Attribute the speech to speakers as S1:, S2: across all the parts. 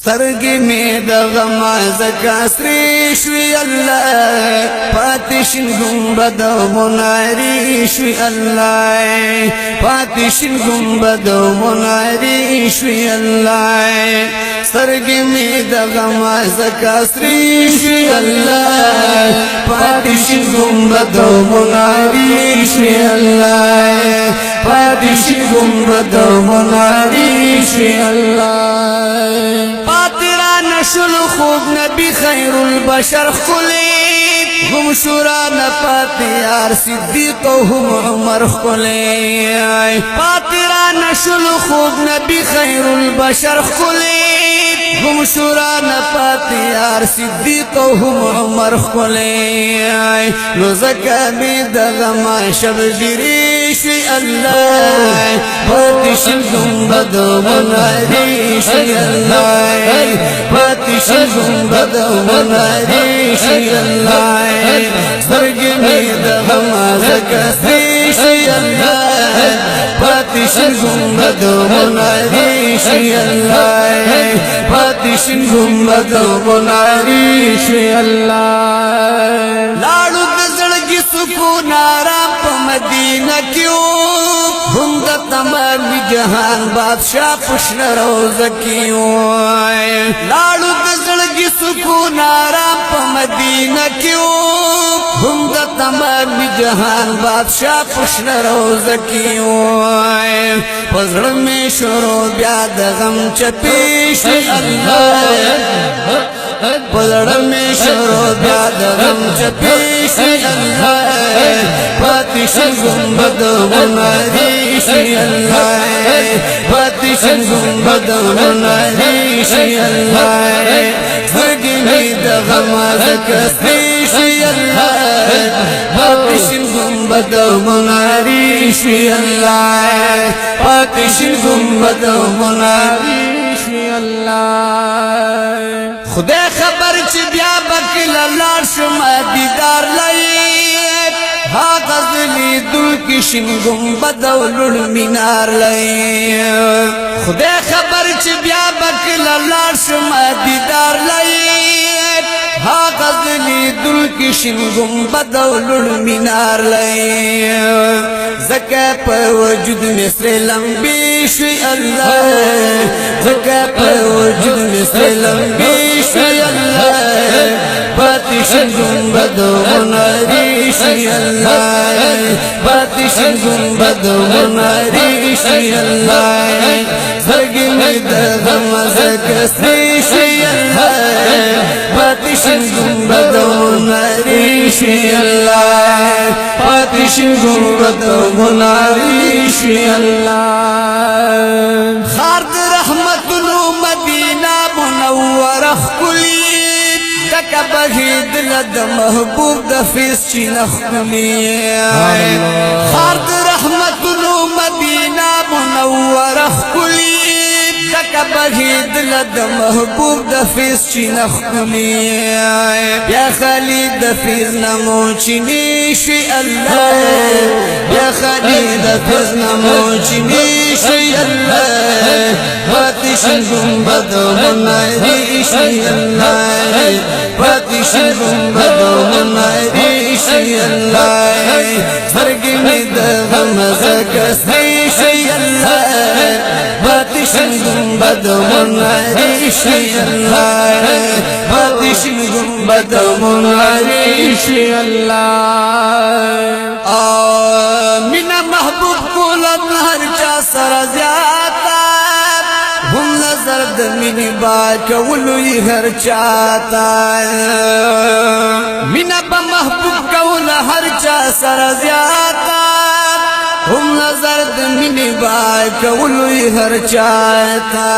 S1: سترګې مې د غم زکه سرې شوې الله پاتې شین ګنبد منارې شوې الله پاتې شین ګنبد منارې شوې الله سترګې مې د غم زکه سرې شوې الله پاتې شین ګنبد منارې شوې الله پاتې شین ګنبد منارې شوې الله نشل خوب نبی خیر البشر خلی هم شورا نپاتی یار صدیق و هم عمر خلی پاتی را نشل خوب نبی خیر البشر خلی هم شورا نپاتی یار صدیق و هم عمر خلی نو زکامی دغما شب جریشی اللہ پاتی شل گنبد مناری شی اللہ پاتی شل گنبد مناری شی اللہ سترګې مې د غم زکه سرې شي الله پاتې شین ګنبد منارې شي الله پاتې شین ګنبد منارې شي الله لاړو د زړګي سکون آرام په مدینه کې هم د تمام جهان بادشاہ پشن روزه کې لاړو د زړګي سکون آرام په مدینه کې هم د تمام جهان بادشاہ پشن روزه کې پزړه مې شروع بیا د غم چپې شي الله پزړه مې شروع بیا د غم چپې شي الله پاتې شل ګنبد منارې شي الله پاتې شل ګنبد منارې شي الله سترګې مې د غم زکه سرې شي الله پاتې شل ګنبد منارې شي الله پاتې شل ګنبد منارې شي الله خدای خبر چې بیا بکله لاړ شم دیدار لای ها غزلی دل کی شین گنبد او لړ مینار لای خدای خبر چې بیا بکله لاړ شم دیدار لای ها غزلی دل کی شین گنبد او لړ مینار لای زکه په وجود مصر لمبي شي الله زکه په وجود مصر لمبي شي الله پاتې شین ګنبد منارې شي الله پاتې شین ګنبد منارې شي الله سترګې مې د غم زکه سرې شي الله پاتې شین ګنبد منارې شي الله پاتې شین ګنبد منارې شي الله خار د رحمتونو مدینه منوره ښکلي لکه بهید د محبوب د فیس چې نخلی خار د رحمتونو مدینه منوره ښکلي لکه بهید د محبوب د فیس چې نخلی بیا خالد د فیض نمو چینی شي الله بیا خالد د فیض نمو چینی شي الله پاتې شل ګنبد منارې شي الله پاتې شل ګنبد منارې شي الله سترګې مې د غم زکه سرې شي الله پاتې شل ګنبد منارې شي الله پاتې شل ګنبد منارې شي الله مینا محبوب کولم هر چا سره زیاته هم نظر د مینې با کولو یې هر چاته مینا به محبوب کول هر چا سره زیاته هم نظر د مینې با کولو یې هر چاته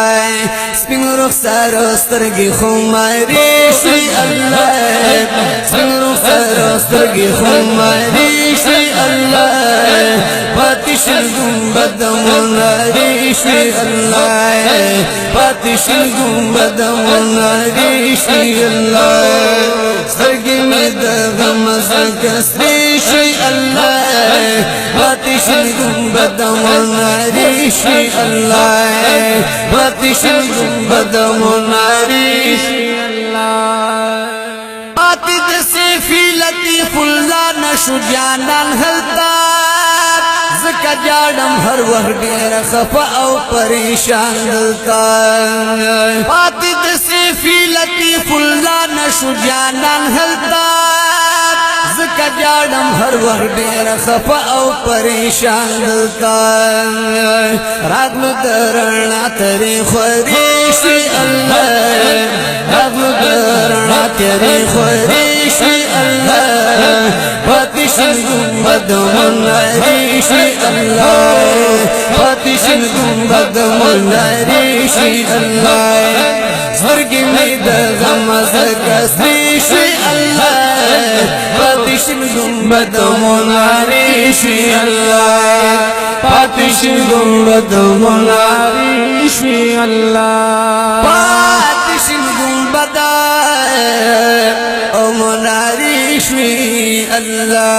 S1: سپین رخسار سترګې خمارې شي الله سپین رخسار سترګې خمارې شي الله پاتې شل ګنبد منارې شي الله پاتې شل ګنبد منارې شي الله سترګې مې د غم زکه سرې شي الله پاتې شل ګنبد منارې شي الله پاتې شل ګنبد منارې نشو جانان هلتا زکا جاڑم ہر وقت دیر خفا او پریشان دلتا پاتی دسیفی لطیف اللہ نشو جانان ہلتا زکا جاڑم ہر وقت دیر خفا او پریشان دلتا راگلو درنا تری خوریشی اللہ راگلو درنا تری خوریشی اللہ پاتشن گنبد منریشی اللہ پاتشن گنبد منریشی اللہ زرگی مید غمز کسریشی اللہ پاتشن گنبد منریشی اللہ پاتشن گنبد منریشی اللہ پاتشن گنبد منریشی اللہ